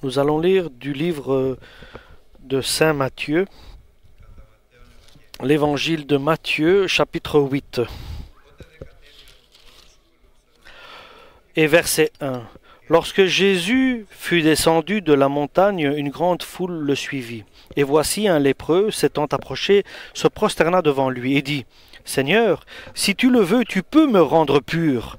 Nous allons lire du livre de Saint Matthieu, l'évangile de Matthieu, chapitre 8, et verset 1. Lorsque Jésus fut descendu de la montagne, une grande foule le suivit. Et voici un lépreux, s'étant approché, se prosterna devant lui et dit, « Seigneur, si tu le veux, tu peux me rendre pur. »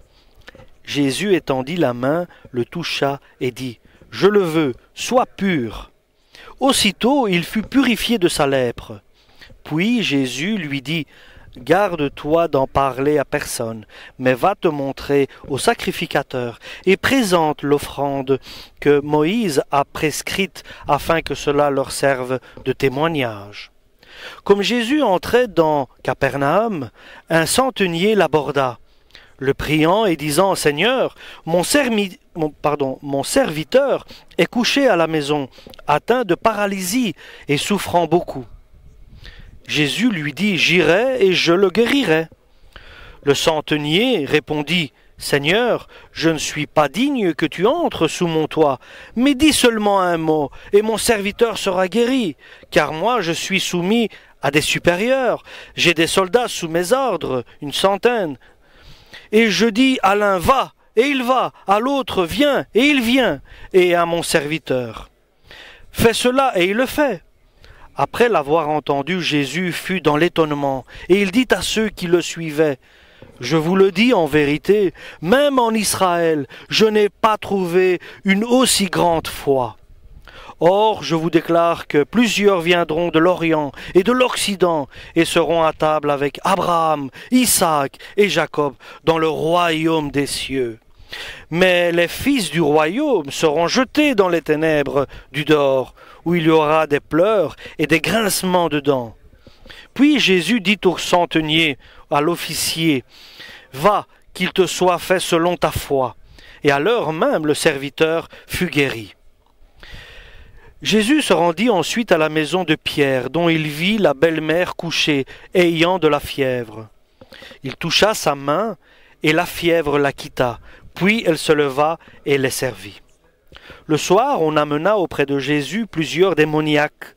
Jésus étendit la main, le toucha et dit, « Je le veux, sois pur. » Aussitôt il fut purifié de sa lèpre. Puis Jésus lui dit, « Garde-toi d'en parler à personne, mais va te montrer au sacrificateur et présente l'offrande que Moïse a prescrite afin que cela leur serve de témoignage. » Comme Jésus entrait dans Capernaum, un centenier l'aborda, le priant et disant, « Seigneur, mon serviteur est couché à la maison, atteint de paralysie et souffrant beaucoup. » Jésus lui dit, « J'irai et je le guérirai. » Le centenier répondit, « Seigneur, je ne suis pas digne que tu entres sous mon toit, mais dis seulement un mot, et mon serviteur sera guéri, car moi je suis soumis à des supérieurs, j'ai des soldats sous mes ordres, 100. Et je dis à l'un, va, et il va, à l'autre, viens, et il vient, et à mon serviteur, fais cela, et il le fait. » Après l'avoir entendu, Jésus fut dans l'étonnement, et il dit à ceux qui le suivaient, « Je vous le dis en vérité, même en Israël, je n'ai pas trouvé une aussi grande foi. Or, je vous déclare que plusieurs viendront de l'Orient et de l'Occident et seront à table avec Abraham, Isaac et Jacob dans le royaume des cieux. Mais les fils du royaume seront jetés dans les ténèbres du dehors, où il y aura des pleurs et des grincements de dents. » Puis Jésus dit au centenier, à l'officier, « Va, qu'il te soit fait selon ta foi. » Et à l'heure même, le serviteur fut guéri. Jésus se rendit ensuite à la maison de Pierre, dont il vit la belle-mère couchée, ayant de la fièvre. Il toucha sa main, et la fièvre la quitta. Puis elle se leva et les servit. Le soir, on amena auprès de Jésus plusieurs démoniaques.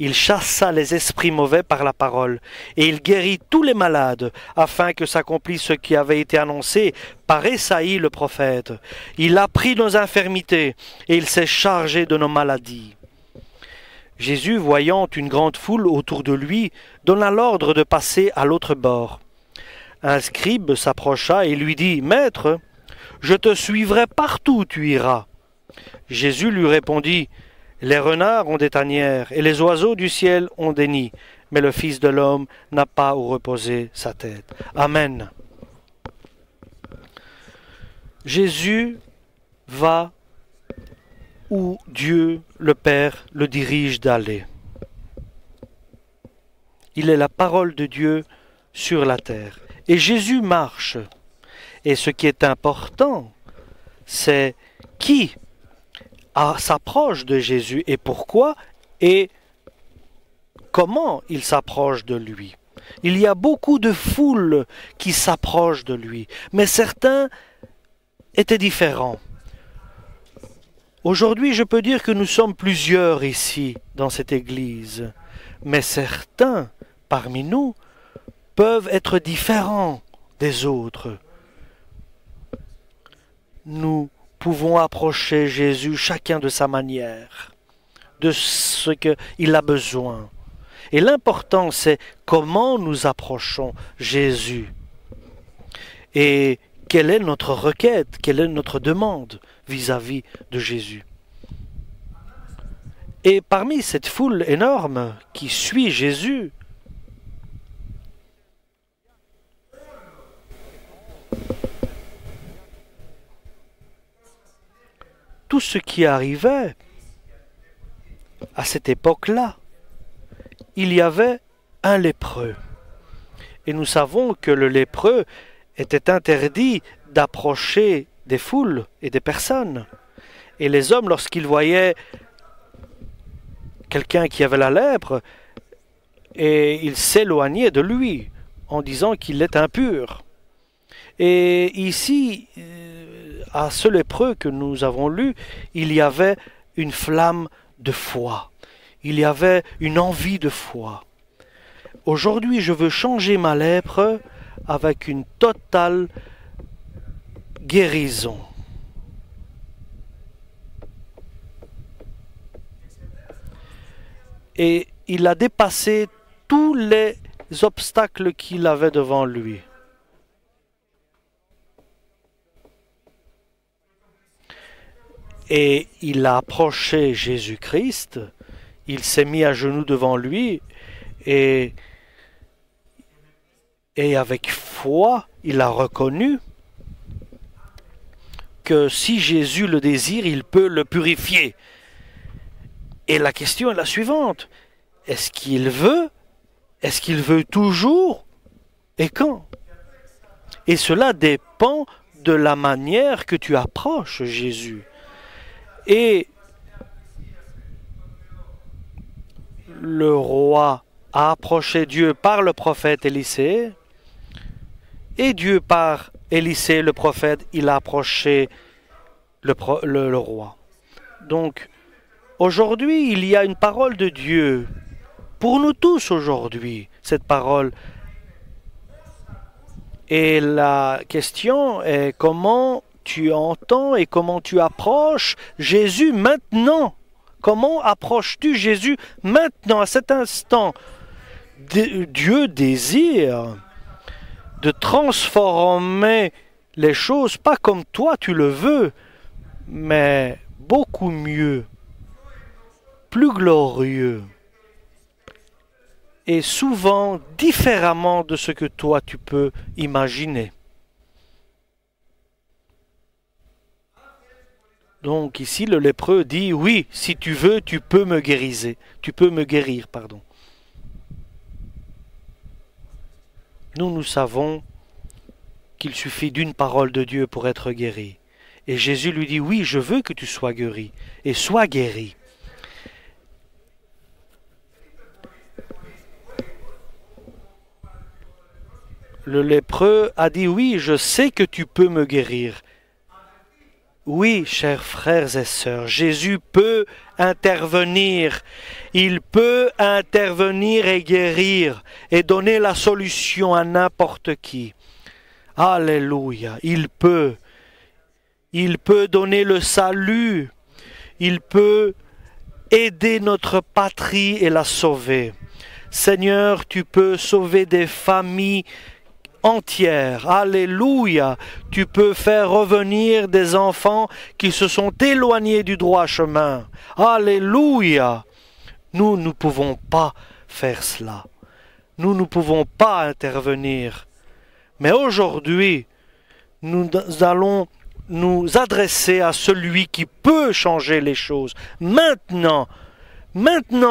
Il chassa les esprits mauvais par la parole, et il guérit tous les malades, afin que s'accomplisse ce qui avait été annoncé par Ésaïe le prophète. Il a pris nos infirmités, et il s'est chargé de nos maladies. Jésus, voyant une grande foule autour de lui, donna l'ordre de passer à l'autre bord. Un scribe s'approcha et lui dit, « Maître, je te suivrai partout où tu iras. » Jésus lui répondit, « Les renards ont des tanières et les oiseaux du ciel ont des nids, mais le Fils de l'homme n'a pas où reposer sa tête. » Amen. Jésus va où Dieu, le Père, le dirige d'aller. Il est la parole de Dieu sur la terre. Et Jésus marche. Et ce qui est important, c'est qui s'approche de Jésus et pourquoi et comment il s'approche de lui. Il y a beaucoup de foules qui s'approchent de lui, mais certains étaient différents. Aujourd'hui, je peux dire que nous sommes plusieurs ici dans cette église, mais certains parmi nous peuvent être différents des autres. Nous pouvons approcher Jésus chacun de sa manière, de ce qu'il a besoin. Et l'important, c'est comment nous approchons Jésus. Et quelle est notre requête, quelle est notre demande vis-à-vis de Jésus. Et parmi cette foule énorme qui suit Jésus, tout ce qui arrivait à cette époque-là, il y avait un lépreux. Et nous savons que le lépreux était interdit d'approcher des foules et des personnes. Et les hommes, lorsqu'ils voyaient quelqu'un qui avait la lèpre, et ils s'éloignaient de lui en disant qu'il est impur. Et ici, à ce lépreux que nous avons lu, il y avait une flamme de foi. Il y avait une envie de foi. Aujourd'hui, je veux changer ma lèpre avec une totale guérison. Et il a dépassé tous les obstacles qu'il avait devant lui. Et il a approché Jésus-Christ, il s'est mis à genoux devant lui et avec foi, il a reconnu que si Jésus le désire, il peut le purifier. Et la question est la suivante. Est-ce qu'il veut? Est-ce qu'il veut toujours? Et quand? Et cela dépend de la manière que tu approches Jésus. Et le roi a approché Dieu par le prophète Élisée, et Dieu par Élisée le prophète, il a approché le roi. Donc, aujourd'hui, il y a une parole de Dieu pour nous tous aujourd'hui, cette parole. Et la question est comment tu entends et comment tu approches Jésus maintenant. Comment approches-tu Jésus maintenant, à cet instant? Dieu désire de transformer les choses, pas comme toi tu le veux, mais beaucoup mieux, plus glorieux, et souvent différemment de ce que toi tu peux imaginer. Donc ici le lépreux dit oui, si tu veux, tu peux me guérir. Nous savons qu'il suffit d'une parole de Dieu pour être guéri. Et Jésus lui dit oui, je veux que tu sois guéri et sois guéri. Le lépreux a dit oui, je sais que tu peux me guérir. Oui, chers frères et sœurs, Jésus peut intervenir. Il peut intervenir et guérir et donner la solution à n'importe qui. Alléluia, il peut. Il peut donner le salut. Il peut aider notre patrie et la sauver. Seigneur, tu peux sauver des familles entière. Alléluia. Tu peux faire revenir des enfants qui se sont éloignés du droit chemin. Alléluia. Nous ne pouvons pas faire cela. Nous ne pouvons pas intervenir. Mais aujourd'hui, nous allons nous adresser à celui qui peut changer les choses. Maintenant,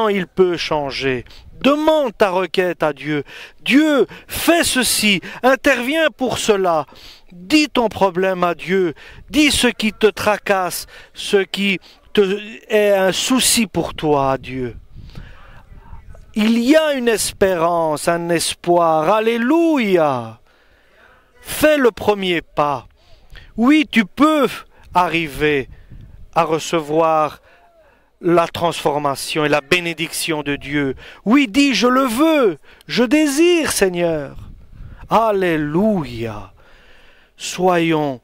il peut changer. Demande ta requête à Dieu. Dieu, fais ceci, interviens pour cela. Dis ton problème à Dieu. Dis ce qui te tracasse, ce qui est un souci pour toi à Dieu. Il y a une espérance, un espoir. Alléluia. Fais le premier pas. Oui, tu peux arriver à recevoir la transformation et la bénédiction de Dieu. Oui, dis, je le veux, je désire, Seigneur. Alléluia. Soyons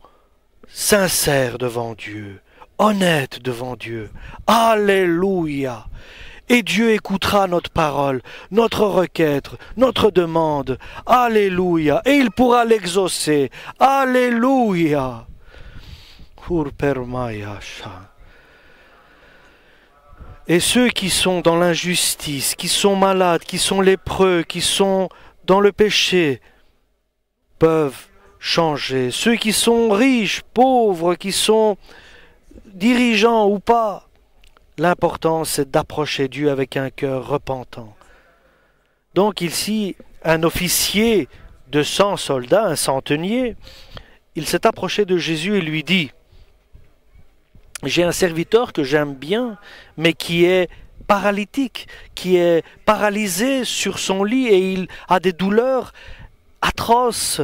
sincères devant Dieu, honnêtes devant Dieu. Alléluia. Et Dieu écoutera notre parole, notre requête, notre demande. Alléluia. Et il pourra l'exaucer. Alléluia. Et ceux qui sont dans l'injustice, qui sont malades, qui sont lépreux, qui sont dans le péché, peuvent changer. Ceux qui sont riches, pauvres, qui sont dirigeants ou pas, l'important c'est d'approcher Dieu avec un cœur repentant. Donc ici, un officier de 100 soldats, un centenier, il s'est approché de Jésus et lui dit: j'ai un serviteur que j'aime bien, mais qui est paralytique, qui est paralysé sur son lit et il a des douleurs atroces.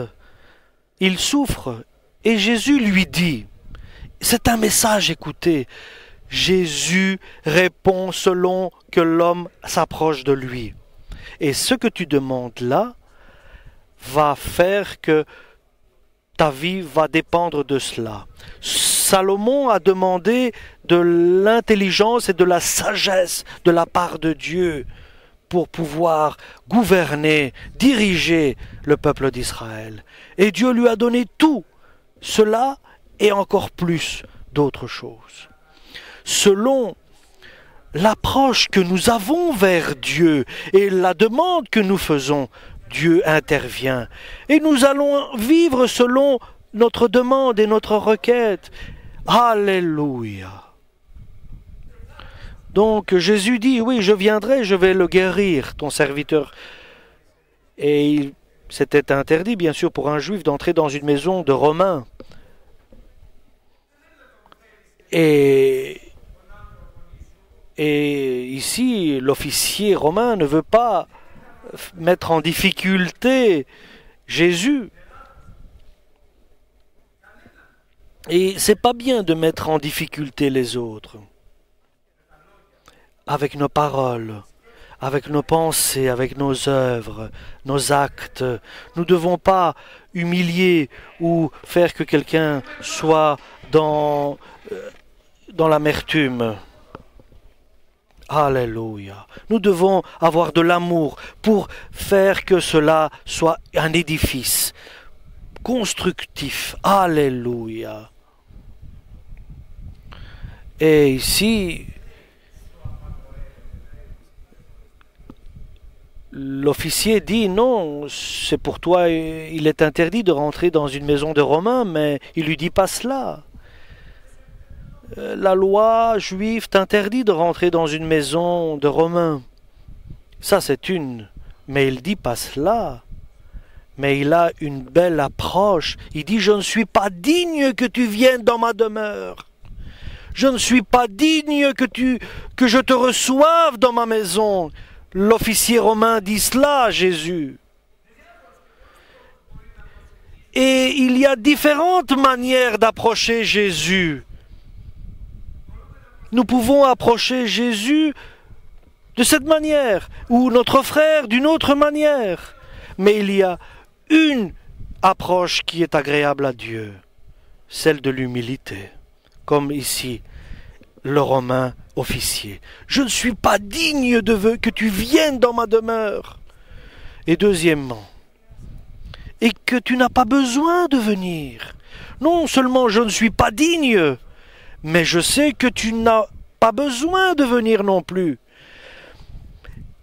Il souffre. Et Jésus lui dit, c'est un message, écoutez, Jésus répond selon que l'homme s'approche de lui. Et ce que tu demandes là va faire que ta vie va dépendre de cela. Salomon a demandé de l'intelligence et de la sagesse de la part de Dieu pour pouvoir gouverner, diriger le peuple d'Israël. Et Dieu lui a donné tout cela et encore plus d'autres choses. Selon l'approche que nous avons vers Dieu et la demande que nous faisons, Dieu intervient. Et nous allons vivre selon notre demande et notre requête. Alléluia. Donc Jésus dit, oui, je viendrai, je vais le guérir, ton serviteur. Et c'était interdit, bien sûr, pour un juif d'entrer dans une maison de Romains. Et ici, l'officier romain ne veut pas mettre en difficulté Jésus. Et c'est pas bien de mettre en difficulté les autres. Avec nos paroles, avec nos pensées, avec nos œuvres, nos actes. Nous ne devons pas humilier ou faire que quelqu'un soit dans l'amertume. Alléluia. Nous devons avoir de l'amour pour faire que cela soit un édifice constructif. Alléluia. Et ici, l'officier dit non, c'est pour toi, il est interdit de rentrer dans une maison de Romains, mais il lui dit pas cela. La loi juive t'interdit de rentrer dans une maison de Romains. Ça c'est une, mais il dit pas cela. Mais il a une belle approche. Il dit, je ne suis pas digne que tu viennes dans ma demeure. Je ne suis pas digne que je te reçoive dans ma maison. L'officier romain dit cela à Jésus. Et il y a différentes manières d'approcher Jésus. Nous pouvons approcher Jésus de cette manière, ou notre frère d'une autre manière. Mais il y a une approche qui est agréable à Dieu, celle de l'humilité, comme ici le Romain officier. Je ne suis pas digne que tu viennes dans ma demeure. Et deuxièmement, et que tu n'as pas besoin de venir. Non seulement je ne suis pas digne, mais je sais que tu n'as pas besoin de venir non plus.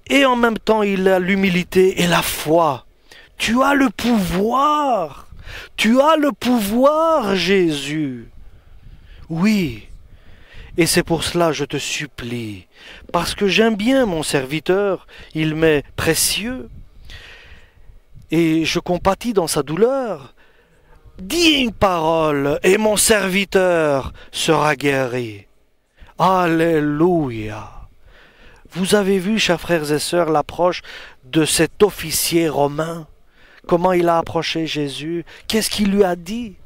Et en même temps, il a l'humilité et la foi. Tu as le pouvoir. Tu as le pouvoir, Jésus. Oui. Et c'est pour cela que je te supplie, parce que j'aime bien mon serviteur, il m'est précieux, et je compatis dans sa douleur. Dis une parole, et mon serviteur sera guéri. Alléluia. Vous avez vu, chers frères et sœurs, l'approche de cet officier romain? Comment il a approché Jésus? Qu'est-ce qu'il lui a dit?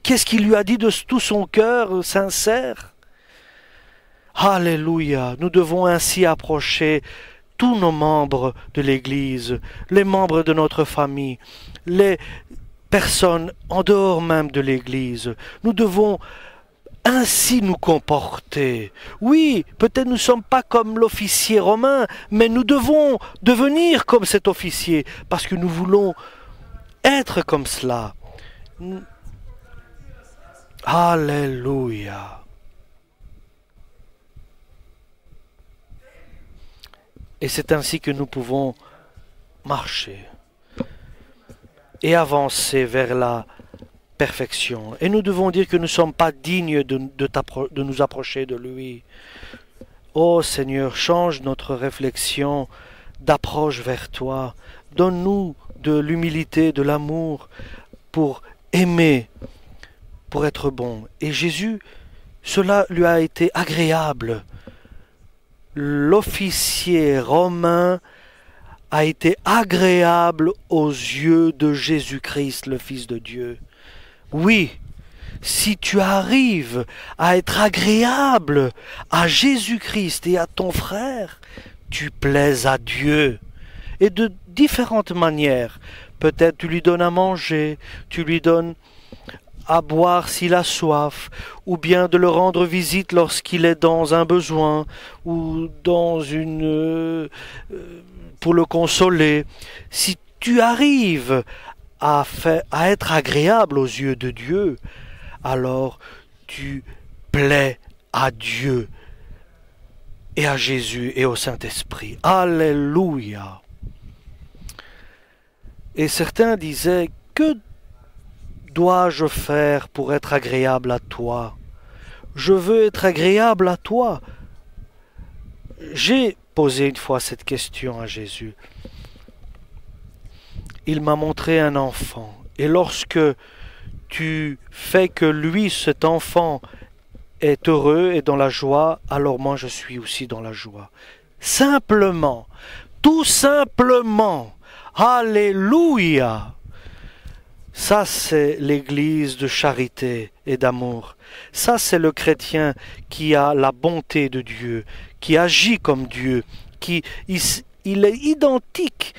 Qu'est-ce qu'il lui a dit de tout son cœur sincère? Alléluia. Nous devons ainsi approcher tous nos membres de l'Église, les membres de notre famille, les personnes en dehors même de l'Église. Nous devons ainsi nous comporter. Oui, peut-être nous ne sommes pas comme l'officier romain, mais nous devons devenir comme cet officier, parce que nous voulons être comme cela. Alléluia. Et c'est ainsi que nous pouvons marcher et avancer vers la perfection. Et nous devons dire que nous ne sommes pas dignes de nous approcher de lui. Ô Seigneur, change notre réflexion d'approche vers toi. Donne-nous de l'humilité, de l'amour pour aimer, pour être bon. Et Jésus, cela lui a été agréable. L'officier romain a été agréable aux yeux de Jésus-Christ, le Fils de Dieu. Oui, si tu arrives à être agréable à Jésus-Christ et à ton frère, tu plais à Dieu. Et de différentes manières. Peut-être tu lui donnes à manger, tu lui donnes à boire s'il a soif, ou bien de le rendre visite lorsqu'il est dans un besoin, ou dans pour le consoler. Si tu arrives à être agréable aux yeux de Dieu, alors tu plais à Dieu et à Jésus et au Saint-Esprit. Alléluia. Et certains disaient, que dois-je faire pour être agréable à toi? Je veux être agréable à toi. J'ai posé une fois cette question à Jésus. Il m'a montré un enfant. Et lorsque tu fais que lui, cet enfant, est heureux et dans la joie, alors moi je suis aussi dans la joie. Simplement, tout simplement. Alléluia! Ça, c'est l'église de charité et d'amour. Ça, c'est le chrétien qui a la bonté de Dieu, qui agit comme Dieu, il est identique,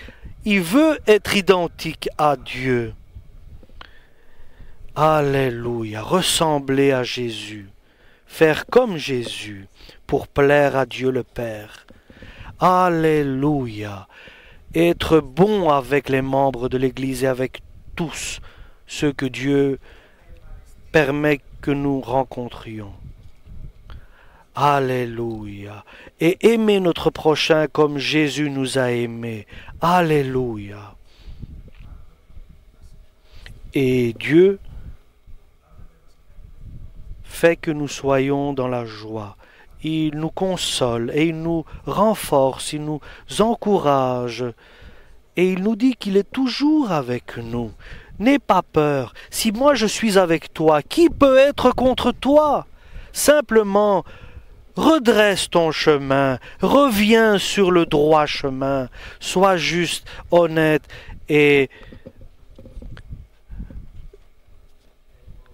il veut être identique à Dieu. Alléluia! Ressembler à Jésus, faire comme Jésus pour plaire à Dieu le Père. Alléluia! Être bon avec les membres de l'Église et avec tous ceux que Dieu permet que nous rencontrions. Alléluia. Et aimer notre prochain comme Jésus nous a aimés. Alléluia. Et Dieu fait que nous soyons dans la joie. Il nous console et il nous renforce, il nous encourage et il nous dit qu'il est toujours avec nous. N'aie pas peur. Si moi je suis avec toi, qui peut être contre toi? Simplement, redresse ton chemin, reviens sur le droit chemin, sois juste, honnête et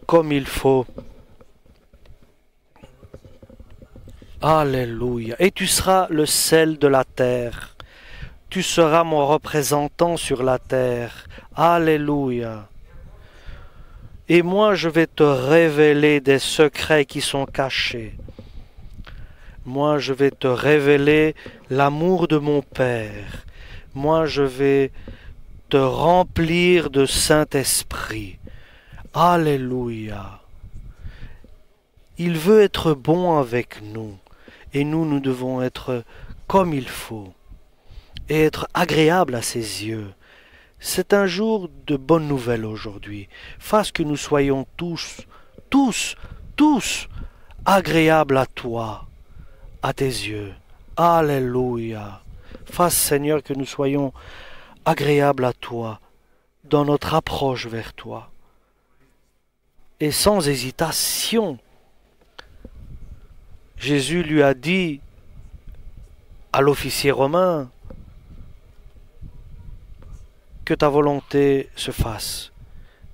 comme il faut. Alléluia. Et tu seras le sel de la terre. Tu seras mon représentant sur la terre. Alléluia. Et moi, je vais te révéler des secrets qui sont cachés. Moi, je vais te révéler l'amour de mon Père. Moi, je vais te remplir de Saint-Esprit. Alléluia. Il veut être bon avec nous. Et nous devons être comme il faut et être agréable à ses yeux. C'est un jour de bonnes nouvelles aujourd'hui. Fasse que nous soyons tous agréables à toi, à tes yeux. Alléluia. Fasse, Seigneur, que nous soyons agréables à toi dans notre approche vers toi. Et sans hésitation, Jésus lui a dit à l'officier romain que ta volonté se fasse.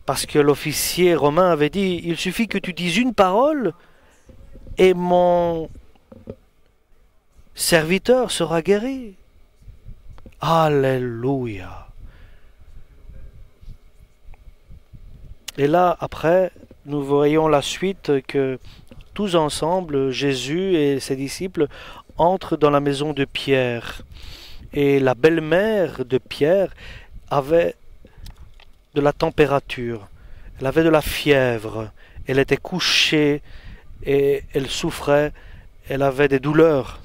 Parce que l'officier romain avait dit, il suffit que tu dises une parole et mon serviteur sera guéri. Alléluia. Et là, après, nous voyons la suite que tous ensemble, Jésus et ses disciples entrent dans la maison de Pierre. Et la belle-mère de Pierre avait de la température, elle avait de la fièvre, elle était couchée et elle souffrait, elle avait des douleurs.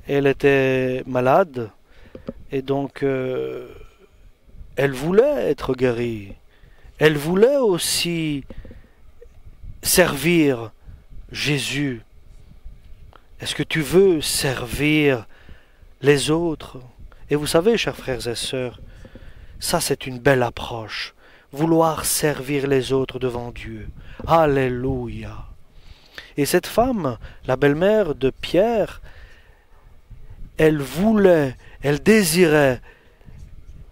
Elle était malade et donc elle voulait être guérie. Elle voulait aussi servir Jésus. Est-ce que tu veux servir les autres? Et vous savez, chers frères et sœurs, ça c'est une belle approche. Vouloir servir les autres devant Dieu. Alléluia. Et cette femme, la belle-mère de Pierre, elle voulait, elle désirait,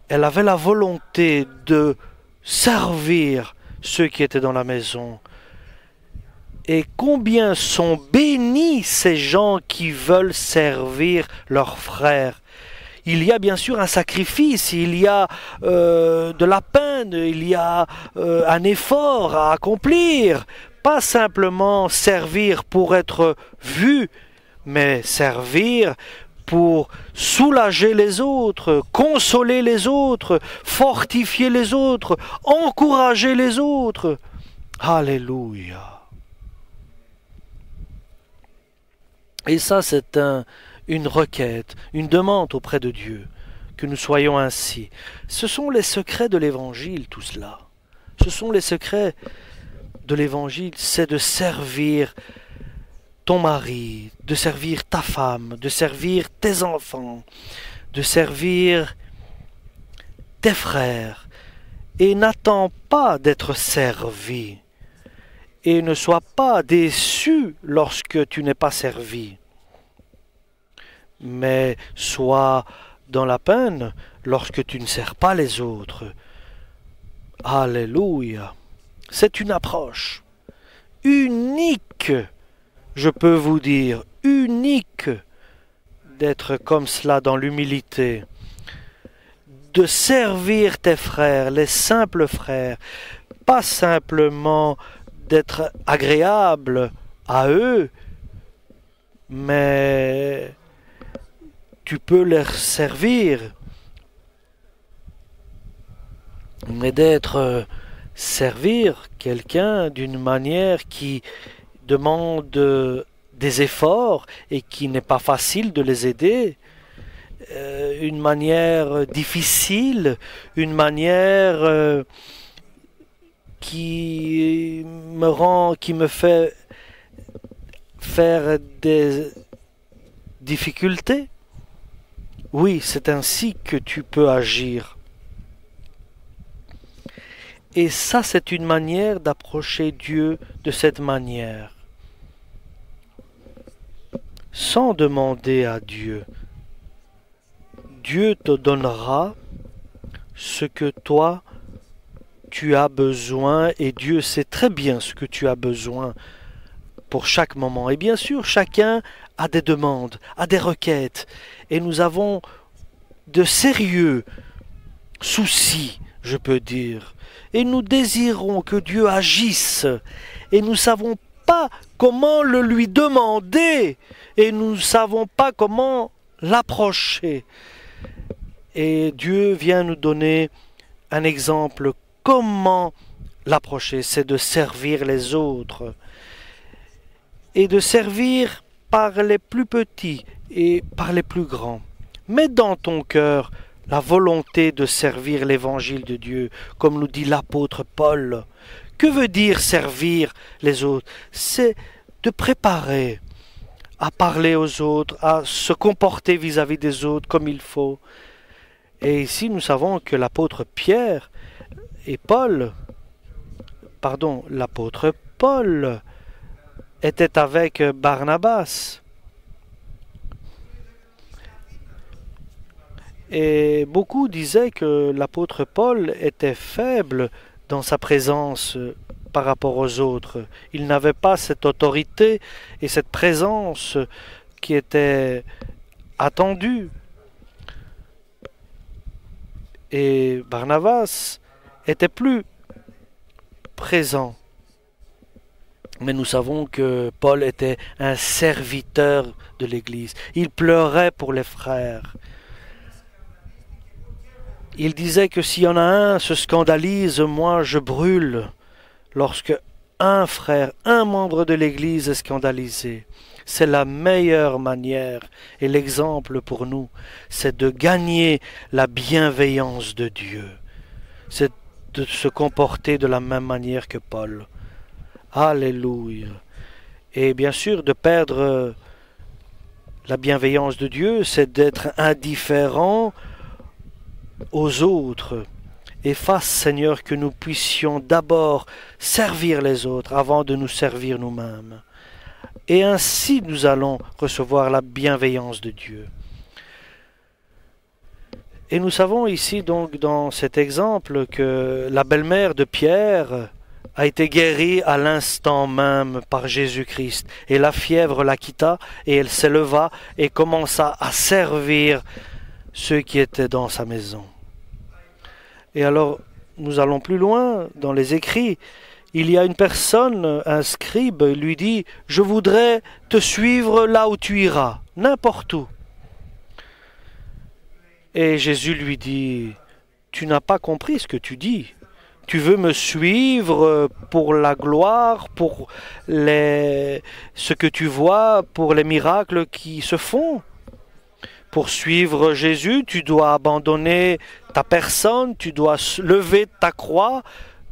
elle avait la volonté de servir ceux qui étaient dans la maison. Et combien sont bénis ces gens qui veulent servir leurs frères. Il y a bien sûr un sacrifice, il y a de la peine, il y a un effort à accomplir. Pas simplement servir pour être vu, mais servir pour soulager les autres, consoler les autres, fortifier les autres, encourager les autres. Alléluia. Et ça, c'est une requête, une demande auprès de Dieu, que nous soyons ainsi. Ce sont les secrets de l'Évangile, tout cela. Ce sont les secrets de l'Évangile, c'est de servir ton mari, de servir ta femme, de servir tes enfants, de servir tes frères. Et n'attends pas d'être servi. Et ne sois pas déçu lorsque tu n'es pas servi. Mais sois dans la peine lorsque tu ne sers pas les autres. Alléluia. C'est une approche unique, je peux vous dire, unique d'être comme cela dans l'humilité, de servir tes frères, les simples frères, pas simplement d'être agréable à eux, mais tu peux leur servir, mais d'être servir quelqu'un d'une manière qui demande des efforts et qui n'est pas facile de les aider, une manière difficile, une manière qui me fait faire des difficultés. Oui, c'est ainsi que tu peux agir. Et ça, c'est une manière d'approcher Dieu de cette manière. Sans demander à Dieu. Dieu te donnera ce que toi, tu as besoin, et Dieu sait très bien ce que tu as besoin pour chaque moment. Et bien sûr, chacun a des demandes, a des requêtes, et nous avons de sérieux soucis, je peux dire. Et nous désirons que Dieu agisse, et nous ne savons pas comment le lui demander, et nous ne savons pas comment l'approcher. Et Dieu vient nous donner un exemple comment l'approcher, c'est de servir les autres, et de servir par les plus petits et par les plus grands. Mets dans ton cœur la volonté de servir l'évangile de Dieu, comme nous dit l'apôtre Paul. Que veut dire servir les autres? C'est de préparer à parler aux autres, à se comporter vis-à-vis des autres comme il faut. Et ici, nous savons que l'apôtre Pierre et l'apôtre Paul était avec Barnabas. Et beaucoup disaient que l'apôtre Paul était faible dans sa présence par rapport aux autres. Il n'avait pas cette autorité et cette présence qui était attendue. Et Barnabas était plus présent. Mais nous savons que Paul était un serviteur de l'Église. Il pleurait pour les frères. Il disait que s'il y en a un se scandalise, moi je brûle. Lorsque un frère, un membre de l'Église est scandalisé, c'est la meilleure manière et l'exemple pour nous, c'est de gagner la bienveillance de Dieu. C'est de se comporter de la même manière que Paul. Alléluia. Et bien sûr, de perdre la bienveillance de Dieu, c'est d'être indifférent aux autres. Et fasse, Seigneur, que nous puissions d'abord servir les autres avant de nous servir nous-mêmes. Et ainsi nous allons recevoir la bienveillance de Dieu. Et nous savons ici donc dans cet exemple que la belle-mère de Pierre a été guérie à l'instant même par Jésus-Christ. Et la fièvre la quitta, et elle s'éleva et commença à servir ceux qui étaient dans sa maison. Et alors, nous allons plus loin dans les écrits. Il y a une personne, un scribe, lui dit « Je voudrais te suivre là où tu iras, n'importe où. » Et Jésus lui dit « Tu n'as pas compris ce que tu dis. Tu veux me suivre pour la gloire, pour ce que tu vois, pour les miracles qui se font. Pour suivre Jésus, tu dois abandonner ta personne, tu dois lever ta croix,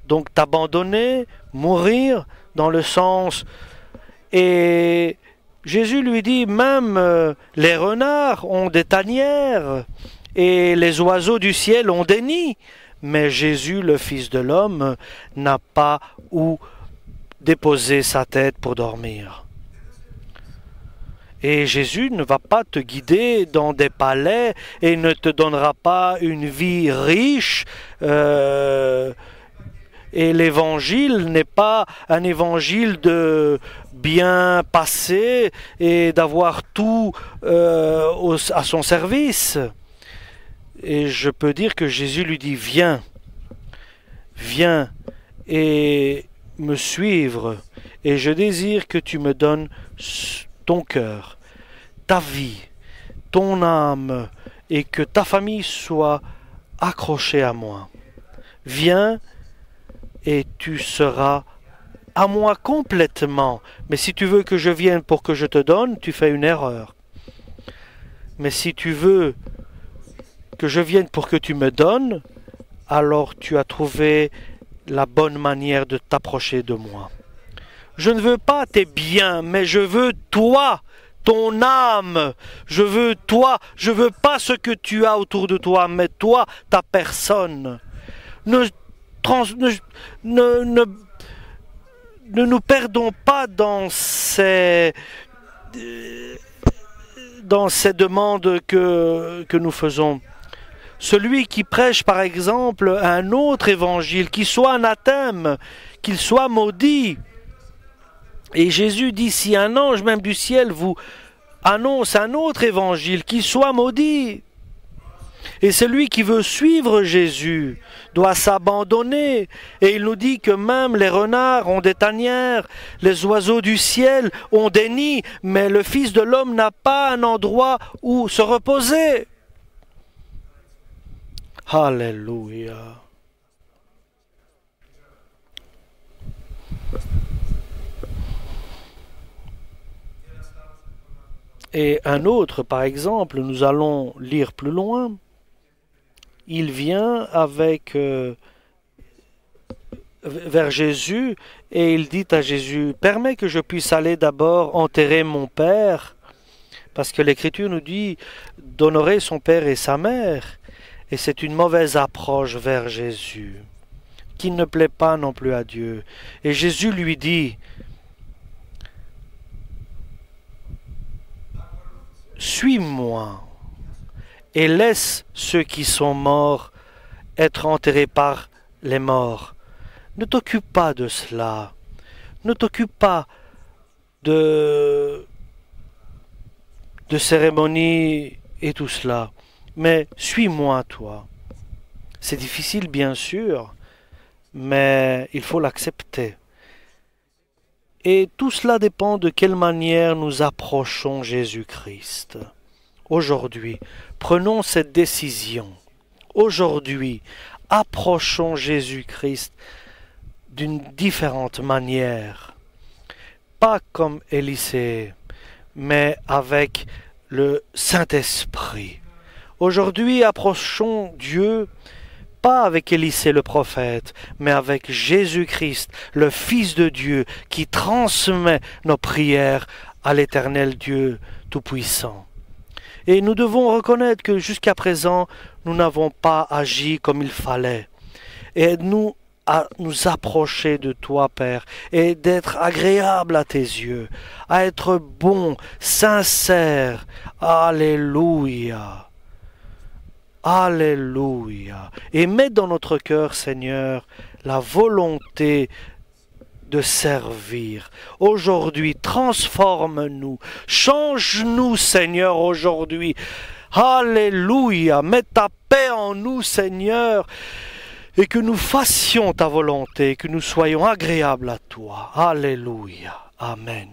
donc t'abandonner, mourir dans le sens. Et Jésus lui dit, même les renards ont des tanières et les oiseaux du ciel ont des nids. Mais Jésus, le Fils de l'homme, n'a pas où déposer sa tête pour dormir. Et Jésus ne va pas te guider dans des palais et ne te donnera pas une vie riche. Et l'évangile n'est pas un évangile de bien passer et d'avoir tout à son service. Et je peux dire que Jésus lui dit, viens, viens et me suivre. Et je désire que tu me donnes ton cœur, ta vie, ton âme, et que ta famille soit accrochée à moi. Viens et tu seras à moi complètement. Mais si tu veux que je vienne pour que je te donne, tu fais une erreur. Mais si tu veux que je vienne pour que tu me donnes, alors tu as trouvé la bonne manière de t'approcher de moi. Je ne veux pas tes biens, mais je veux toi, ton âme. Je veux toi, je veux pas ce que tu as autour de toi, mais toi, ta personne. Ne nous perdons pas dans ces demandes que nous faisons. Celui qui prêche, par exemple, un autre évangile, qui soit anathème, qu'il soit maudit. Et Jésus dit, si un ange même du ciel vous annonce un autre évangile, qu'il soit maudit. Et celui qui veut suivre Jésus doit s'abandonner. Et il nous dit que même les renards ont des tanières, les oiseaux du ciel ont des nids, mais le Fils de l'homme n'a pas un endroit où se reposer. Alléluia. Et un autre, par exemple, nous allons lire plus loin. Il vient vers Jésus et il dit à Jésus, « Permets que je puisse aller d'abord enterrer mon père. » Parce que l'Écriture nous dit d'honorer son père et sa mère. Et c'est une mauvaise approche vers Jésus, qui ne plaît pas non plus à Dieu. Et Jésus lui dit, « Suis-moi et laisse ceux qui sont morts être enterrés par les morts. Ne t'occupe pas de cela. Ne t'occupe pas de cérémonies et tout cela. Mais suis-moi, toi. » C'est difficile, bien sûr, mais il faut l'accepter. Et tout cela dépend de quelle manière nous approchons Jésus-Christ. Aujourd'hui, prenons cette décision. Aujourd'hui, approchons Jésus-Christ d'une différente manière. Pas comme Élisée, mais avec le Saint-Esprit. Aujourd'hui, approchons Dieu, pas avec Élisée le prophète, mais avec Jésus-Christ, le Fils de Dieu, qui transmet nos prières à l'Éternel Dieu Tout-Puissant. Et nous devons reconnaître que jusqu'à présent, nous n'avons pas agi comme il fallait. Et aide-nous à nous approcher de toi, Père, et d'être agréable à tes yeux, à être bon, sincère. Alléluia. Alléluia. Et mets dans notre cœur, Seigneur, la volonté de servir. Aujourd'hui, transforme-nous, change-nous, Seigneur, aujourd'hui. Alléluia, mets ta paix en nous, Seigneur, et que nous fassions ta volonté, que nous soyons agréables à toi. Alléluia, amen.